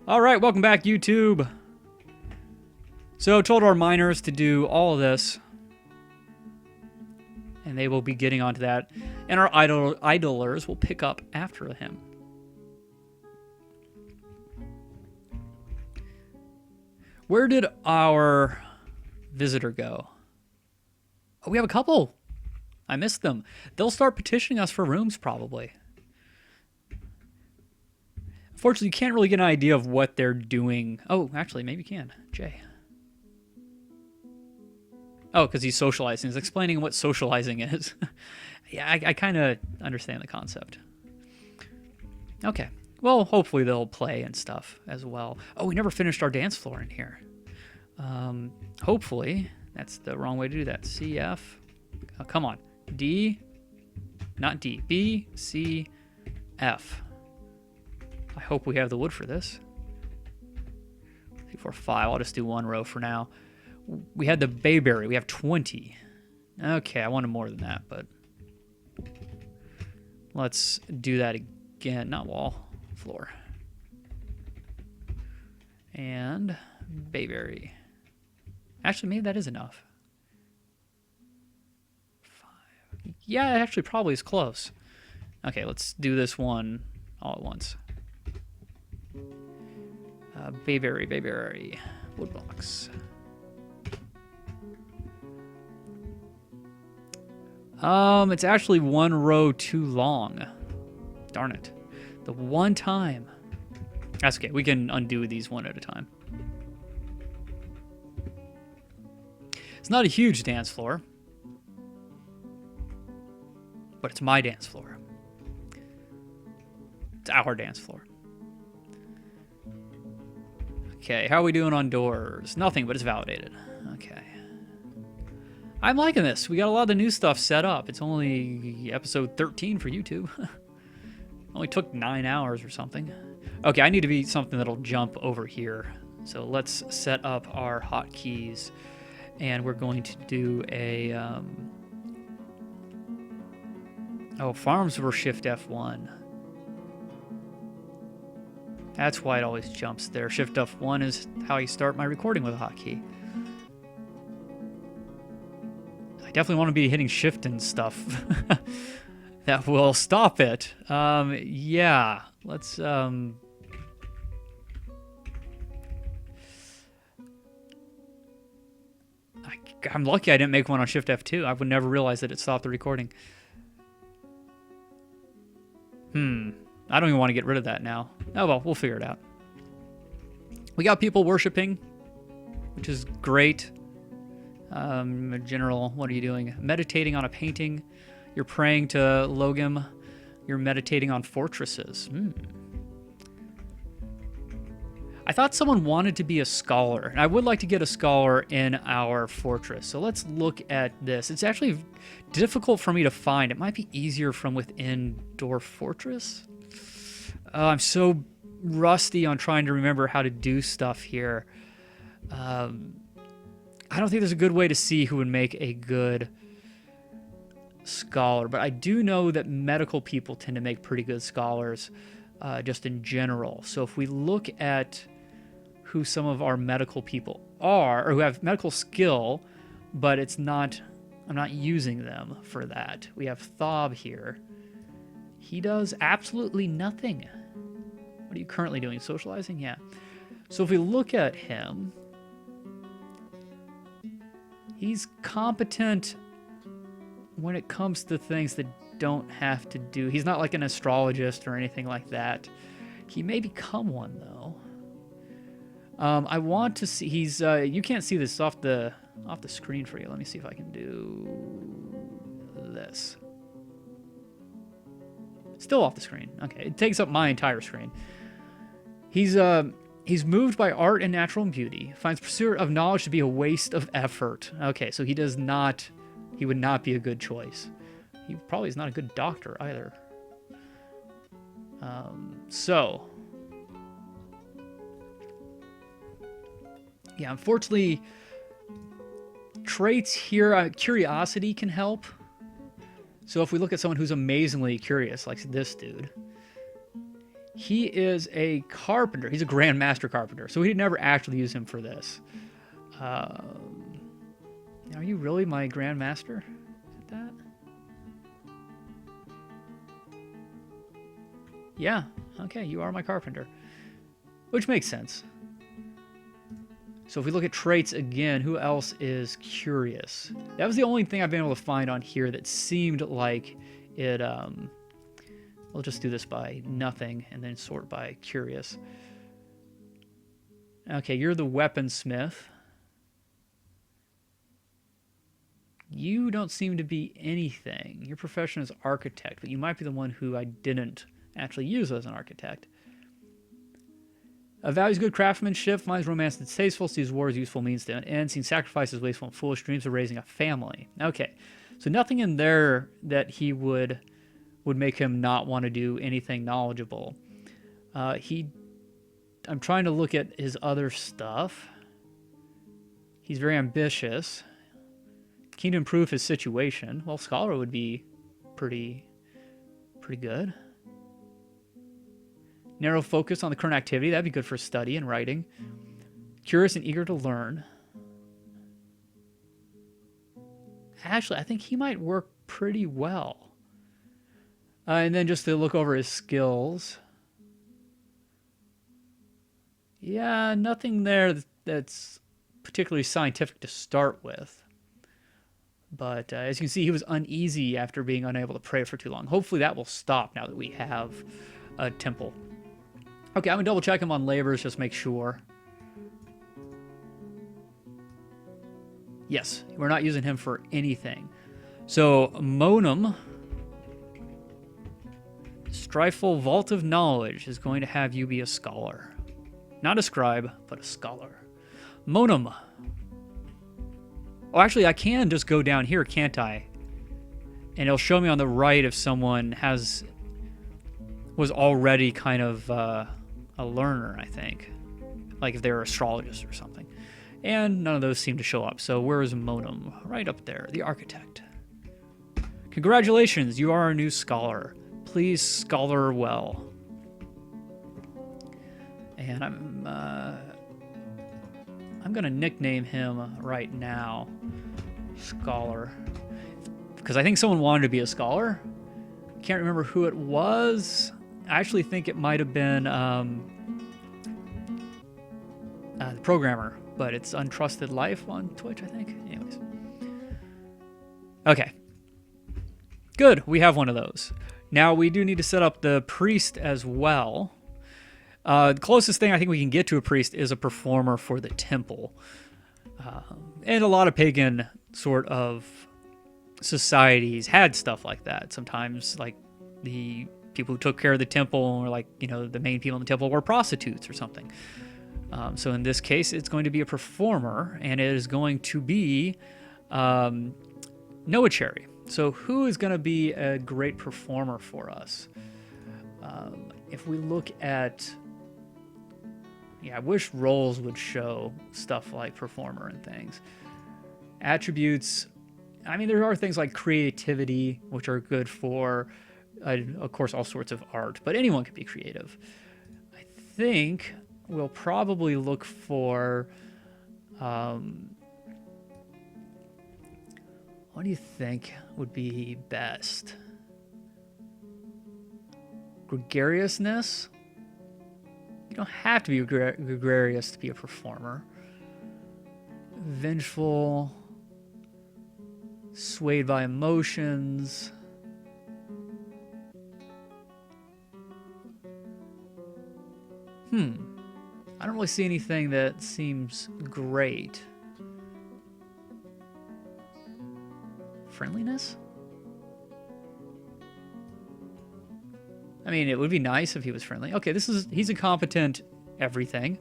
All right, welcome back, YouTube. So, told our miners to do all of this, and they will be getting onto that, and our idlers will pick up after him. Where did our visitor go? Oh, we have a couple. I missed them. They'll start petitioning us for rooms, probably. Unfortunately, you can't really get an idea of what they're doing. Oh, actually, maybe you can. Jay. Oh, because he's socializing. He's explaining what socializing is. Yeah, I kind of understand the concept. Okay. Well, hopefully they'll play and stuff as well. Oh, we never finished our dance floor in here. Hopefully. That's the wrong way to do that. CF. Oh, come on. D. Not D. B, C, F. I hope we have the wood for this. 3, 4, 5. I'll just do one row for now. We had the bayberry. We have 20. Okay, I wanted more than that, but let's do that again. Not wall, floor. And bayberry. Actually, maybe that is enough. 5. Yeah, it actually probably is close. Okay, let's do this one all at once. Bayberry, wood blocks. It's actually one row too long. Darn it. The one time. That's okay. We can undo these one at a time. It's not a huge dance floor, but it's my dance floor. It's our dance floor. Okay, how are we doing on doors? Nothing, but it's validated. Okay. I'm liking this. We got a lot of the new stuff set up. It's only episode 13 for YouTube. Only took 9 hours or something. Okay, I need to be something that'll jump over here. So let's set up our hotkeys. And we're going to do a... Oh, farms were Shift F1. That's why it always jumps there. Shift F1 is how you start my recording with a hotkey. I definitely want to be hitting Shift and stuff. That will stop it. Yeah, let's... I'm lucky I didn't make one on Shift F2. I would never realize that it stopped the recording. I don't even want to get rid of that now. Oh, well, we'll figure it out. We got people worshiping, which is great. General, what are you doing? Meditating on a painting. You're praying to Logim. You're meditating on fortresses. I thought someone wanted to be a scholar, and I would like to get a scholar in our fortress. So let's look at this. It's actually difficult for me to find. It might be easier from within Dwarf Fortress. I'm so rusty on trying to remember how to do stuff here. I don't think there's a good way to see who would make a good scholar, but I do know that medical people tend to make pretty good scholars just in general. So if we look at who some of our medical people are, or who have medical skill, but it's not, I'm not using them for that. We have Thob here. He does absolutely nothing. What are you currently doing? Socializing? Yeah. So if we look at him, he's competent when it comes to things that don't have to do. He's not like an astrologist or anything like that. He may become one though. I want to see. He's. You can't see this off the screen for you. Let me see if I can do this. Still off the screen. Okay, it takes up my entire screen. He's moved by art and natural beauty. Finds pursuit of knowledge to be a waste of effort. Okay, so he does not. He would not be a good choice. He probably is not a good doctor either. So, yeah, unfortunately, traits here, curiosity can help. So if we look at someone who's amazingly curious, like this dude, He is a carpenter. He's a Grand Master Carpenter, so we never actually use him for this. Are you really my Grand Master? Is it that? Yeah, okay, you are my Carpenter. Which makes sense. So if we look at traits again, who else is curious? That was the only thing I've been able to find on here that seemed like it... We'll just do this by nothing and then sort by curious. Okay, you're the weaponsmith. You don't seem to be anything. Your profession is architect, but you might be the one who I didn't actually use as an architect. Values good craftsmanship, finds romance distasteful, sees war as useful means to an end, sees sacrifices wasteful and foolish, dreams of raising a family. Okay, so nothing in there that he would make him not want to do anything knowledgeable. I'm trying to look at his other stuff. He's very ambitious. Keen to improve his situation. Well, scholar would be pretty good. Narrow focus on the current activity. That'd be good for study and writing. Curious and eager to learn. Actually, I think he might work pretty well. And then just to look over his skills. Yeah, nothing there that's particularly scientific to start with. But as you can see, he was uneasy after being unable to pray for too long. Hopefully that will stop now that we have a temple. Okay, I'm going to double check him on labors, just make sure. Yes, we're not using him for anything. So, Monum, Strifeful Vault of Knowledge, is going to have you be a scholar. Not a scribe, but a scholar. Monum. Oh, actually, I can just go down here, can't I? And it'll show me on the right if someone was already kind of a learner, I think. Like if they were astrologists or something. And none of those seem to show up. So where is Monum? Right up there, the architect. Congratulations, you are a new scholar. Please scholar well. And I'm going to nickname him right now Scholar. Because I think someone wanted to be a scholar. Can't remember who it was. I actually think it might have been the programmer, but it's Untrusted Life on Twitch, I think. Anyways. Okay. Good, we have one of those. Now we do need to set up the priest as well. The closest thing I think we can get to a priest is a performer for the temple. And a lot of pagan sort of societies had stuff like that. Sometimes, like, the people who took care of the temple, or like, you know, the main people in the temple were prostitutes or something. So in this case, it's going to be a performer, and it is going to be Noah Cherry. So who is going to be a great performer for us? If we look at... Yeah, I wish roles would show stuff like performer and things. Attributes, I mean, there are things like creativity, which are good for, of course, all sorts of art, but anyone can be creative. I think we'll probably look for, what do you think would be best? Gregariousness? You don't have to be gregarious to be a performer. Vengeful, swayed by emotions. I don't really see anything that seems great. Friendliness? I mean, it would be nice if he was friendly. Okay, he's a competent everything.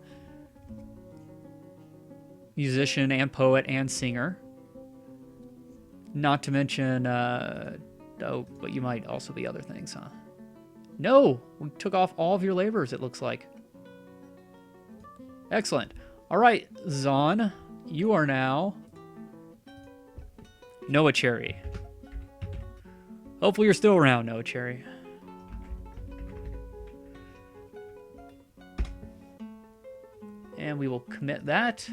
Musician and poet and singer. Not to mention, but you might also be other things, huh? No! We took off all of your labors, it looks like. Excellent. All right, Zon, you are now Noah Cherry. Hopefully you're still around, Noah Cherry. And we will commit that.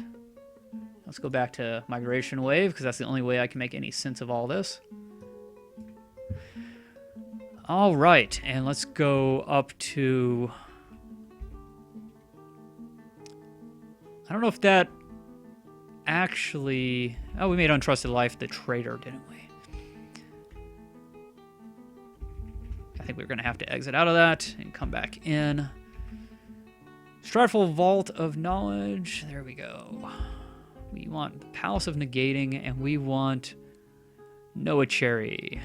Let's go back to migration wave, because that's the only way I can make any sense of all this. All right, and let's go up to... I don't know if that actually... Oh, we made Untrusted Life the trader, didn't we? I think we're going to have to exit out of that and come back in. Stratful Vault of Knowledge. There we go. We want the Palace of Negating, and we want Noah Cherry.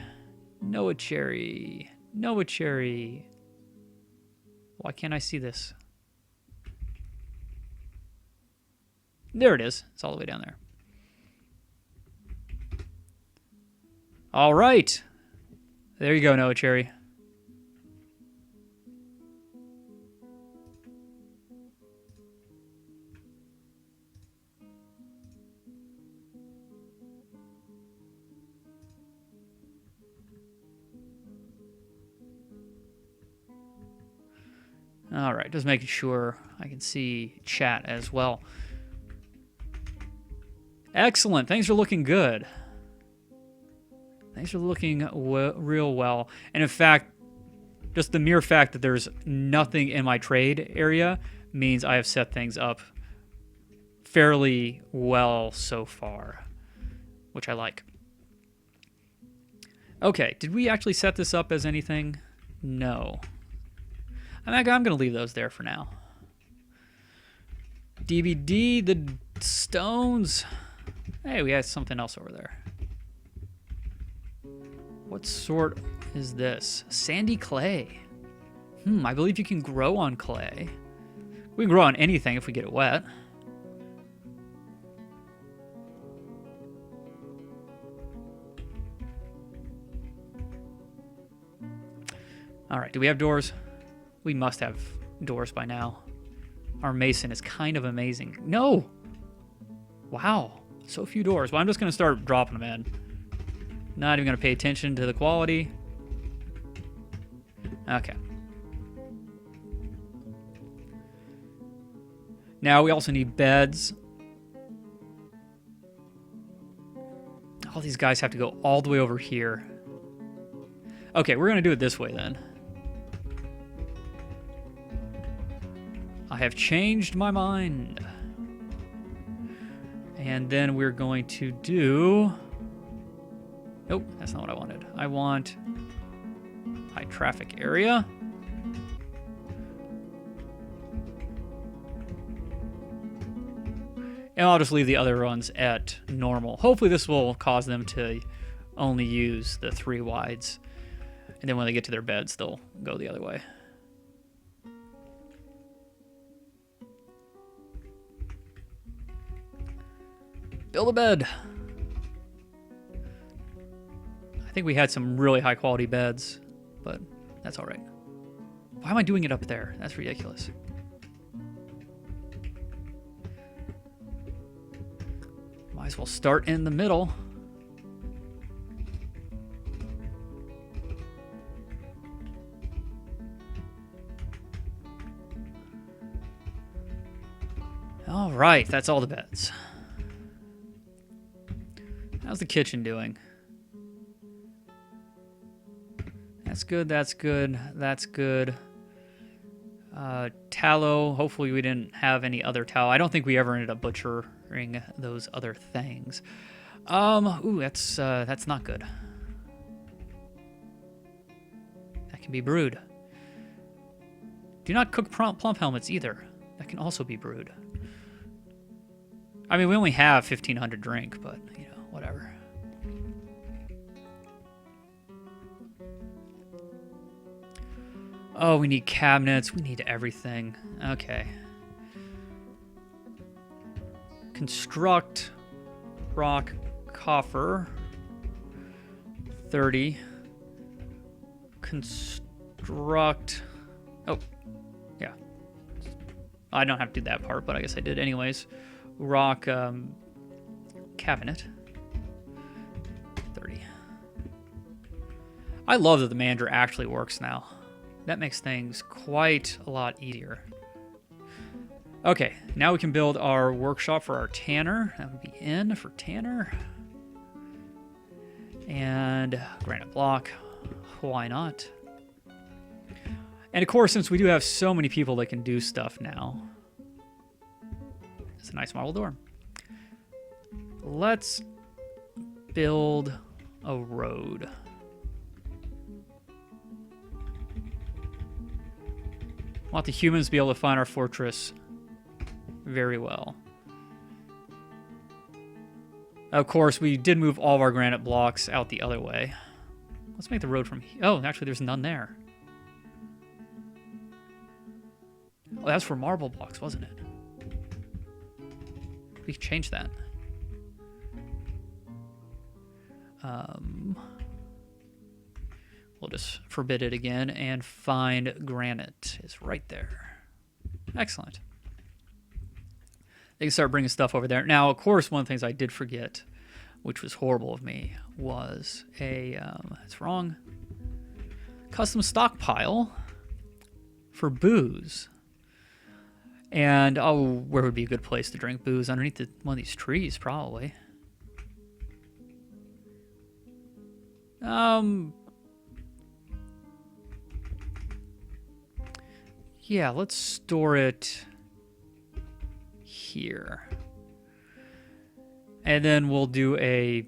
Noah Cherry. Noah Cherry. Why can't I see this? There it is. It's all the way down there. All right. There you go, Noah Cherry. All right, just making sure I can see chat as well. Excellent. Things are looking good. Things are looking real well. And in fact, just the mere fact that there's nothing in my trade area means I have set things up fairly well so far, which I like. Okay, did we actually set this up as anything? No. I'm going to leave those there for now. DVD, the stones. Hey, we had something else over there. What sort is this? Sandy clay. I believe you can grow on clay. We can grow on anything if we get it wet. All right, do we have doors? We must have doors by now. Our mason is kind of amazing. No! Wow, so few doors. Well, I'm just going to start dropping them in. Not even going to pay attention to the quality. Okay. Now we also need beds. All these guys have to go all the way over here. Okay, we're going to do it this way then. I have changed my mind. And then we're going to do... Nope, that's not what I wanted. I want high traffic area. And I'll just leave the other ones at normal. Hopefully this will cause them to only use the 3 wides. And then when they get to their beds, they'll go the other way. Build a bed. I think we had some really high quality beds, but that's all right. Why am I doing it up there? That's ridiculous. Might as well start in the middle. All right, that's all the beds. How's the kitchen doing? That's good, that's good, that's good. Tallow, hopefully we didn't have any other tallow. I don't think we ever ended up butchering those other things. Ooh, that's not good. That can be brewed. Do not cook plump helmets either. That can also be brewed. I mean, we only have 1,500 drink, but, you know, whatever. Oh, we need cabinets. We need everything. Okay. Construct rock coffer. 30. Construct... Oh, yeah. I don't have to do that part, but I guess I did anyways. Rock cabinet. 30. I love that the manager actually works now. That makes things quite a lot easier. Okay, now we can build our workshop for our tanner. That would be N for tanner. And granite block. Why not? And of course, since we do have so many people that can do stuff now, it's a nice marble door. Let's build a road. I want the humans to be able to find our fortress very well. Of course, we did move all of our granite blocks out the other way. Let's make the road from here. Oh, actually, there's none there. Oh, that's for marble blocks, wasn't it? We can change that. We'll just forbid it again and find granite. It's right there. Excellent. They can start bringing stuff over there. Now, of course, one of the things I did forget, which was horrible of me, was a, it's wrong, custom stockpile for booze. And, oh, where would be a good place to drink booze? Underneath one of these trees, probably. Yeah, let's store it here. And then we'll do a,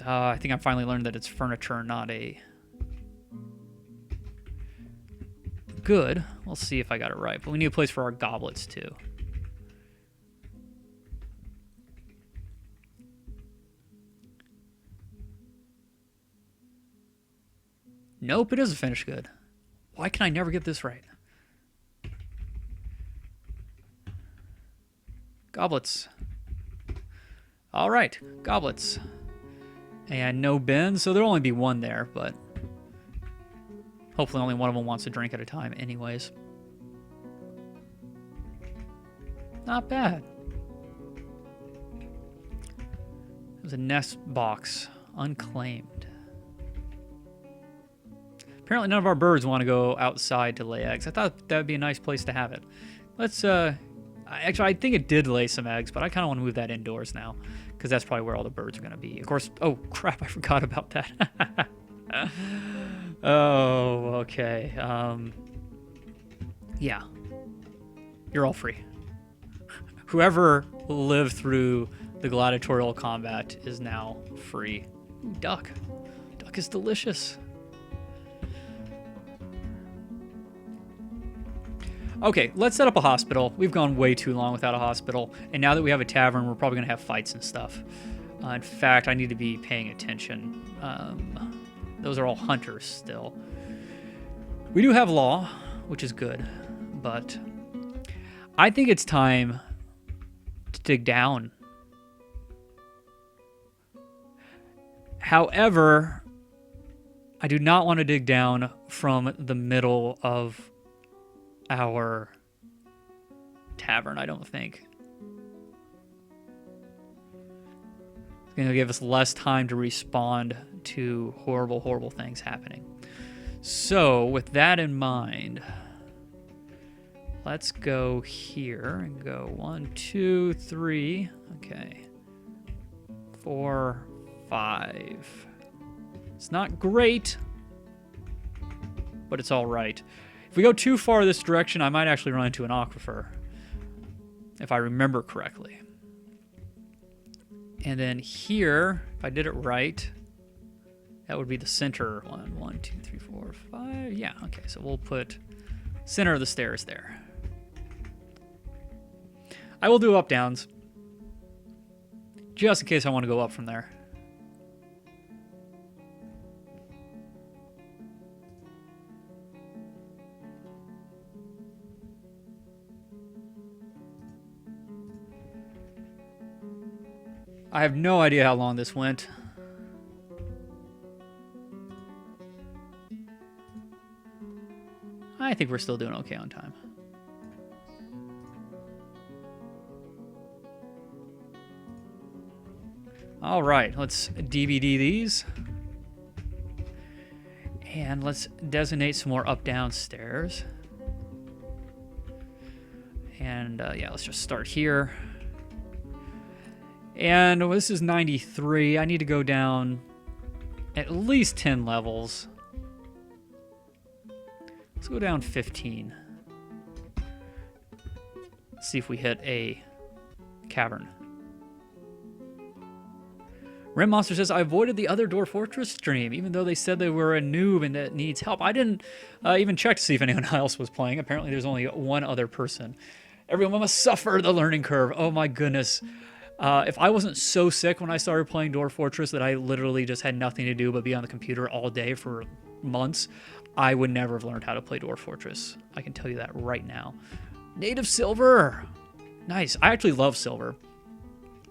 I think I finally learned that it's furniture, not a good. We'll see if I got it right. But we need a place for our goblets, too. Nope, it is a finished good. Why can I never get this right? Goblets. All right, goblets. And no bins, so there'll only be one there, but hopefully only one of them wants to drink at a time anyways. Not bad. There's a nest box, unclaimed. Apparently none of our birds want to go outside to lay eggs. I thought that would be a nice place to have it. Let's, actually, I think it did lay some eggs, but I kind of want to move that indoors now, because that's probably where all the birds are going to be. Of course, oh, crap, I forgot about that. Oh, okay. Yeah. You're all free. Whoever lived through the gladiatorial combat is now free. Ooh, duck. Duck is delicious. Okay, let's set up a hospital. We've gone way too long without a hospital, and now that we have a tavern, we're probably going to have fights and stuff. In fact, I need to be paying attention. Those are all hunters still. We do have law, which is good, but I think it's time to dig down. However, I do not want to dig down from the middle of our tavern, I don't think. It's going to give us less time to respond to horrible, horrible things happening. So, with that in mind, let's go here and go 1, 2, 3. Okay. 4, 5. It's not great, but it's all right. If we go too far this direction, I might actually run into an aquifer, if I remember correctly. And then here, if I did it right, that would be the center one. 1, 2, 3, 4, 5. Yeah, okay, so we'll put center of the stairs there. I will do up downs, just in case I want to go up from there. I have no idea how long this went. I think we're still doing okay on time. All right, let's DVD these. And let's designate some more up-down stairs. And yeah, let's just start here. And this is 93. I need to go down at least 10 levels. Let's go down 15. Let's see if we hit a cavern. Rim Monster says, I avoided the other Dwarf Fortress stream, even though they said they were a noob and that needs help. I didn't even check to see if anyone else was playing. Apparently there's only one other person. Everyone must suffer the learning curve. Oh my goodness. If I wasn't so sick when I started playing Dwarf Fortress that I literally just had nothing to do but be on the computer all day for months, I would never have learned how to play Dwarf Fortress. I can tell you that right now. Native silver. Nice. I actually love silver.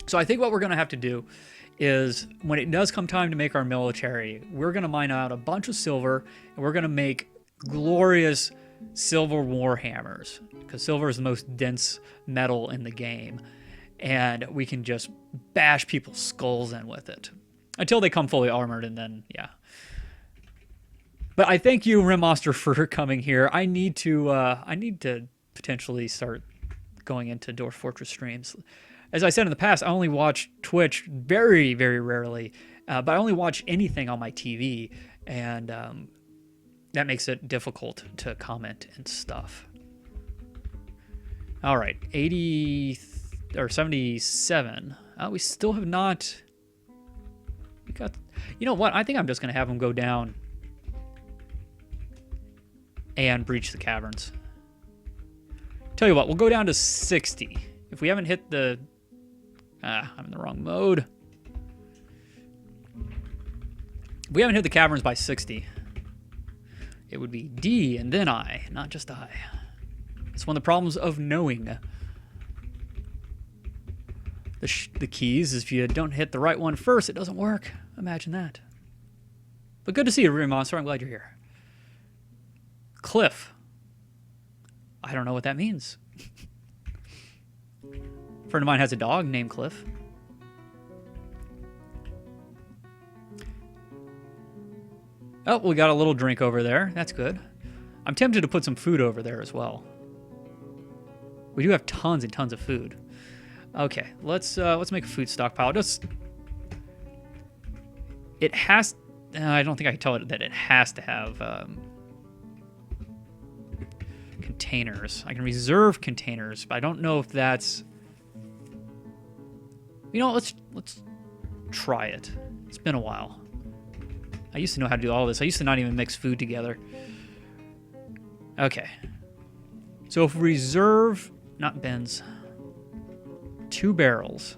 So I think what we're going to have to do is when it does come time to make our military, we're going to mine out a bunch of silver and we're going to make glorious silver warhammers because silver is the most dense metal in the game and we can just bash people's skulls in with it until they come fully armored and then, yeah. But I thank you, Rim Monster, for coming here. I need to potentially start going into Dwarf Fortress streams. As I said in the past, I only watch Twitch very, very rarely, but I only watch anything on my TV, and that makes it difficult to comment and stuff. All right, 80 or 77. We still have not. We got. You know what? I think I'm just gonna have them go down and breach the caverns. Tell you what, we'll go down to 60. If we haven't hit the... I'm in the wrong mode. If we haven't hit the caverns by 60, it would be D and then I, not just I. It's one of the problems of knowing. The keys is if you don't hit the right one first, it doesn't work. Imagine that. But good to see you, Rim Monster. I'm glad you're here. Cliff. I don't know what that means. A friend of mine has a dog named Cliff. Oh, we got a little drink over there. That's good. I'm tempted to put some food over there as well. We do have tons and tons of food. Okay, let's make a food stockpile. It has. I don't think I can tell it that it has to have containers. I can reserve containers, but I don't know if that's. You know, let's try it. It's been a while. I used to know how to do all this. I used to not even mix food together. Okay. So if we reserve, not bins, 2 barrels.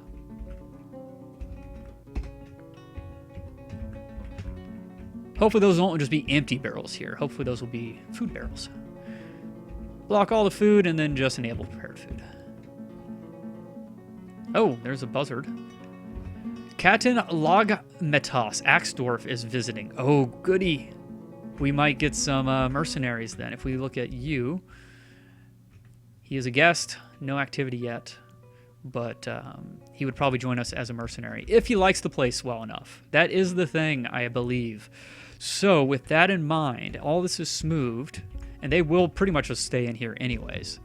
Hopefully those won't just be empty barrels here. Hopefully those will be food barrels. Block all the food and then just enable prepared food. Oh, there's a buzzard. Katin Logmetos, Axe Dwarf, is visiting. Oh, goody. We might get some mercenaries then. If we look at you, he is a guest. No activity yet. But he would probably join us as a mercenary if he likes the place well enough. That is the thing, I believe. So with that in mind, all this is smoothed. And they will pretty much just stay in here anyways.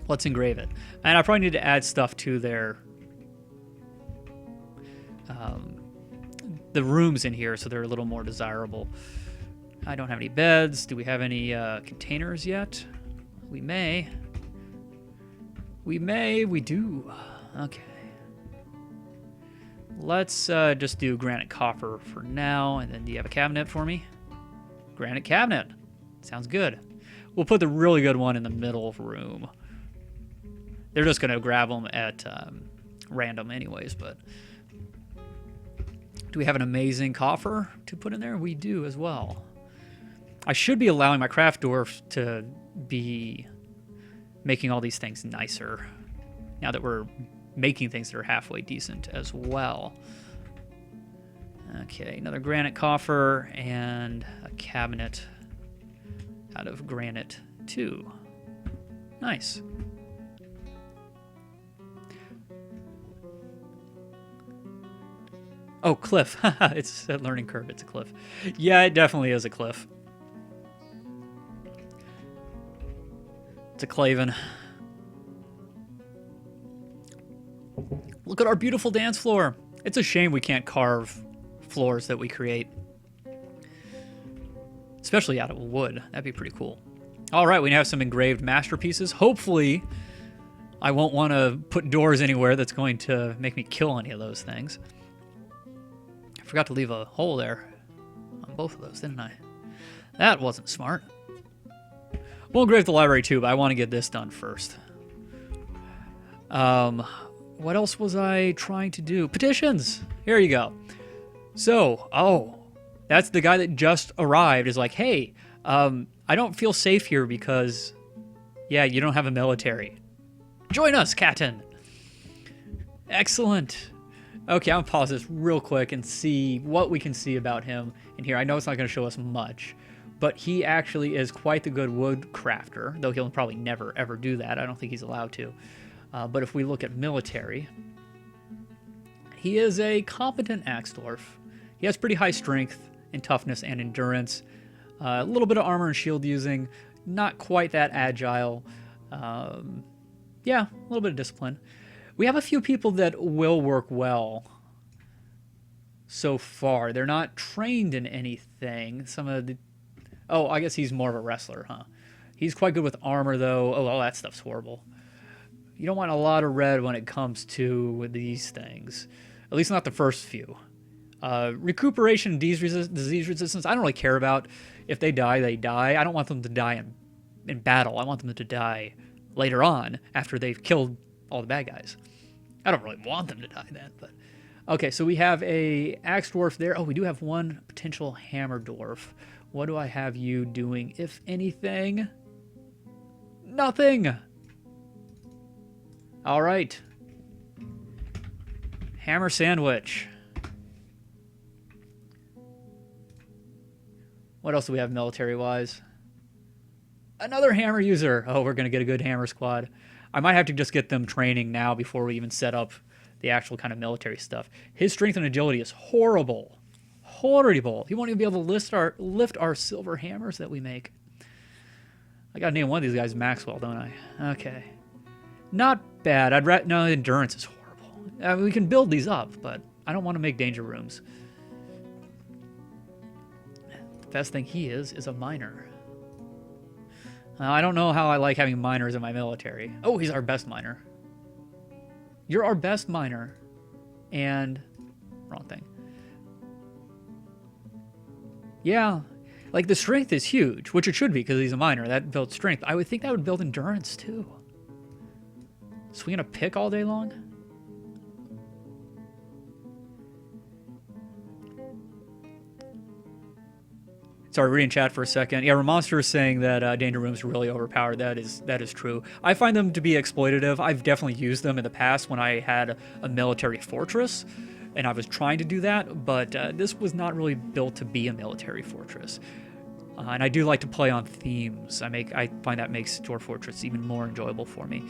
Let's engrave it. And I probably need to add stuff to their... the rooms in here so they're a little more desirable. I don't have any beds. Do we have any containers yet? We may. We do. Okay. Let's just do granite coffer for now. And then do you have a cabinet for me? Granite cabinet. Sounds good. We'll put the really good one in the middle room. They're just going to grab them at random anyways, but... Do we have an amazing coffer to put in there? We do as well. I should be allowing my craft dwarf to be making all these things nicer now that we're making things that are halfway decent as well. Okay, another granite coffer and a cabinet out of granite too. Nice. Oh, cliff. It's a learning curve. It's a cliff. Yeah, it definitely is a cliff. It's a claven. Look at our beautiful dance floor. It's a shame we can't carve floors that we create. Especially out of wood. That'd be pretty cool. All right, we now have some engraved masterpieces. Hopefully, I won't want to put doors anywhere that's going to make me kill any of those things. I forgot to leave a hole there on both of those, didn't I? That wasn't smart. We'll engrave the library too, but I want to get this done first. What else was I trying to do? Petitions! Here you go. So, that's the guy that just arrived is like, hey, I don't feel safe here because, yeah, you don't have a military. Join us, Captain! Excellent. Okay, I'm gonna pause this real quick and see what we can see about him in here. I know it's not gonna show us much, but he actually is quite the good wood crafter, though he'll probably never, ever do that. I don't think he's allowed to. But if we look at military, he is a competent axe dwarf. He has pretty high strength and toughness and endurance. A little bit of armor and shield using. Not quite that agile. Yeah, a little bit of discipline. We have a few people that will work well so far. They're not trained in anything. Some of the... Oh, I guess he's more of a wrestler, huh? He's quite good with armor, though. Oh, all that stuff's horrible. You don't want a lot of red when it comes to these things. At least not the first few. Recuperation, disease resistance, I don't really care about. If they die, they die. I don't want them to die in battle. I want them to die later on after they've killed all the bad guys. I don't really want them to die then, but... Okay, so we have a axe dwarf there. Oh, we do have one potential hammer dwarf. What do I have you doing, if anything? Nothing! All right. Hammer sandwich. What else do we have military-wise? Another hammer user. Oh, we're going to get a good hammer squad. I might have to just get them training now before we even set up the actual kind of military stuff. His strength and agility is horrible. Horrible. He won't even be able to lift our silver hammers that we make. I got to name one of these guys Maxwell, don't I? Okay. Not bad. No, endurance is horrible. We can build these up, but I don't want to make danger rooms. The best thing he is a miner. I don't know how I like having miners in my military. Oh, he's our best miner. You're our best miner. And... wrong thing. Yeah. Like, the strength is huge, which it should be because he's a miner. That builds strength. I would think that would build endurance, too. Swinging a pick all day long? Sorry, reading chat for a second. Yeah, Ramonster is saying that danger rooms are really overpowered. That is true. I find them to be exploitative. I've definitely used them in the past when I had a military fortress, and I was trying to do that, but this was not really built to be a military fortress. And I do like to play on themes. I find that makes Dwarf Fortress even more enjoyable for me.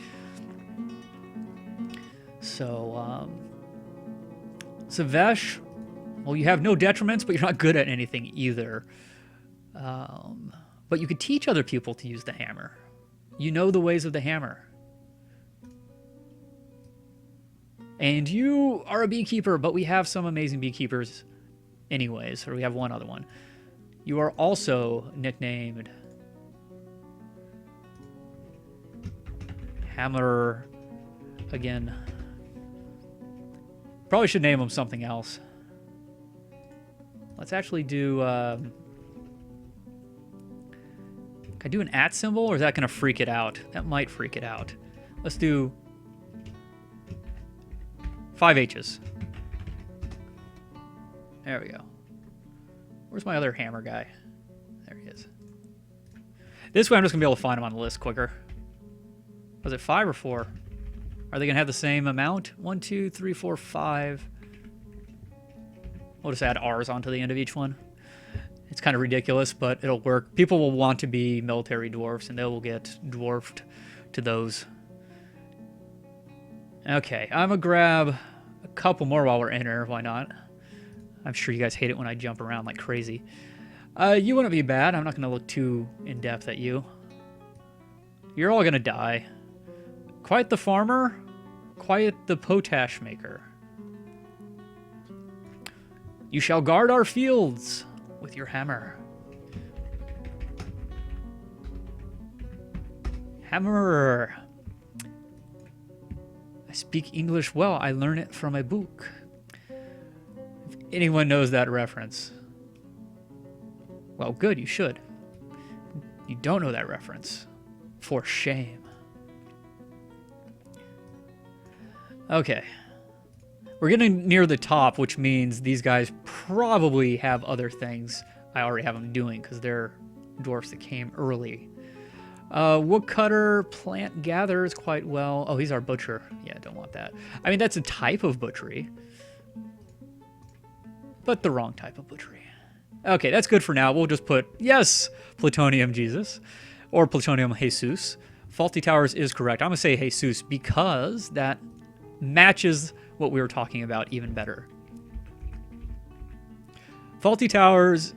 So, Savesh, well, you have no detriments, but you're not good at anything either. But you could teach other people to use the hammer. You know the ways of the hammer. And you are a beekeeper, but we have some amazing beekeepers anyways, or we have one other one. You are also nicknamed Hammer again. Probably should name him something else. Let's actually do... can I do an @ symbol, or is that going to freak it out? That might freak it out. Let's do 5 H's. There we go. Where's my other hammer guy? There he is. This way I'm just going to be able to find him on the list quicker. Was it 5 or 4? Are they going to have the same amount? 1, 2, 3, 4, 5. We'll just add R's onto the end of each one. It's kind of ridiculous, but it'll work. People will want to be military dwarfs, and they will get dwarfed to those. Okay, I'm going to grab a couple more while we're in here. Why not? I'm sure you guys hate it when I jump around like crazy. You wouldn't be bad. I'm not going to look too in-depth at you. You're all going to die. Quite the farmer. Quiet the potash maker. You shall guard our fields with your hammer. Hammer. I speak English well. I learn it from a book. If anyone knows that reference, well, good, you should. You don't know that reference. For shame. Okay. We're getting near the top, which means these guys probably have other things I already have them doing because they're dwarfs that came early. Woodcutter, plant gathers quite well. Oh, he's our butcher. Yeah, don't want that. I mean, that's a type of butchery, but the wrong type of butchery. Okay, that's good for now. We'll just put, yes, Plutonium Jesus, or Plutonium Jesus. Faulty Towers is correct. I'm going to say Jesus because that matches what we were talking about even better. Faulty Towers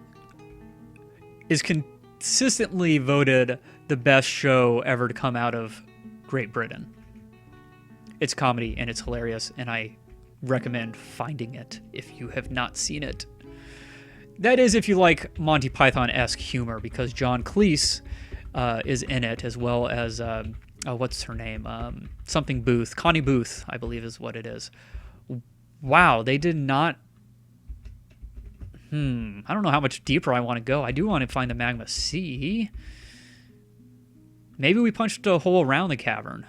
is consistently voted the best show ever to come out of Great Britain. It's comedy and it's hilarious, and I recommend finding it if you have not seen it. That is if you like Monty Python-esque humor, because John Cleese is in it, as well as what's her name? Something Booth. Connie Booth, I believe is what it is. Wow, they did not... I don't know how much deeper I want to go. I do want to find the Magma Sea. Maybe we punched a hole around the cavern.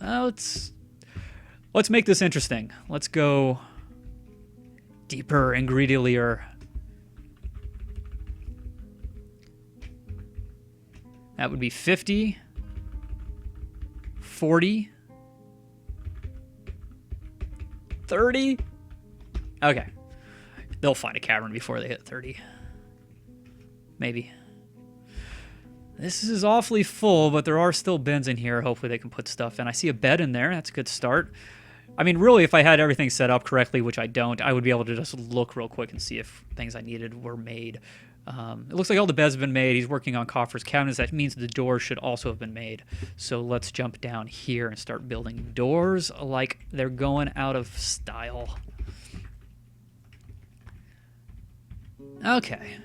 Let's make this interesting. Let's go deeper and greedilier. That would be 50, 40, 30. Okay. They'll find a cavern before they hit 30. Maybe. This is awfully full, but there are still bins in here. Hopefully they can put stuff in. I see a bed in there. That's a good start. I mean, really, if I had everything set up correctly, which I don't, I would be able to just look real quick and see if things I needed were made. It looks like all the beds have been made. He's working on coffers, cabinets. That means the doors should also have been made. So let's jump down here and start building doors like they're going out of style. Okay.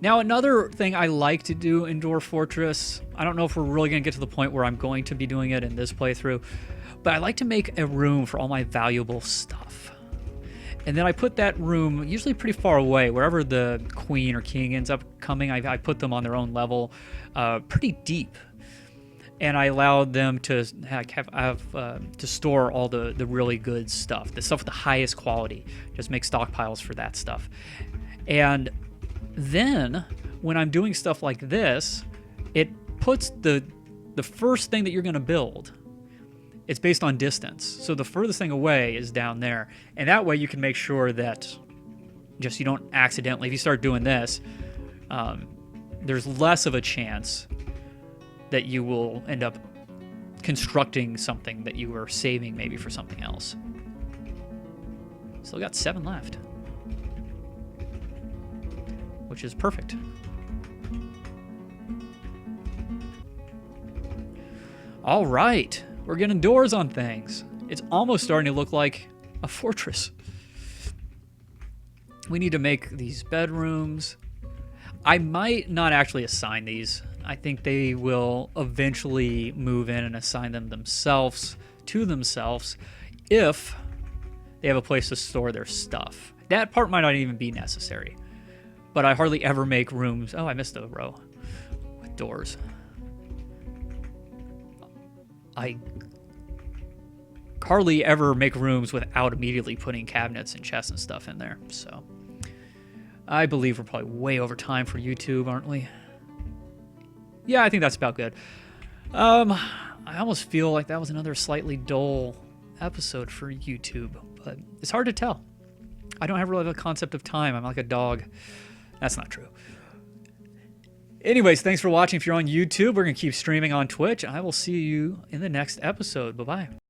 Now, another thing I like to do in Dwarf Fortress, I don't know if we're really going to get to the point where I'm going to be doing it in this playthrough, but I like to make a room for all my valuable stuff. And then I put that room usually pretty far away. Wherever the queen or king ends up coming, I put them on their own level, pretty deep. And I allowed them to to store all the really good stuff, the stuff with the highest quality. Just make stockpiles for that stuff. And then when I'm doing stuff like this, it puts the first thing that you're going to build, it's based on distance. So the furthest thing away is down there. And that way you can make sure that just you don't accidentally, if you start doing this, there's less of a chance that you will end up constructing something that you were saving maybe for something else. Still got 7 left, which is perfect. All right. We're getting doors on things. It's almost starting to look like a fortress. We need to make these bedrooms. I might not actually assign these. I think they will eventually move in and assign them themselves to themselves if they have a place to store their stuff. That part might not even be necessary. But I hardly ever make rooms. Oh, I missed a row with doors. I hardly ever make rooms without immediately putting cabinets and chests and stuff in there. So I believe we're probably way over time for YouTube, aren't we? Yeah, I think that's about good. I almost feel like that was another slightly dull episode for YouTube, but it's hard to tell. I don't have really a concept of time. I'm like a dog. That's not true. Anyways, thanks for watching. If you're on YouTube, we're going to keep streaming on Twitch. I will see you in the next episode. Bye-bye.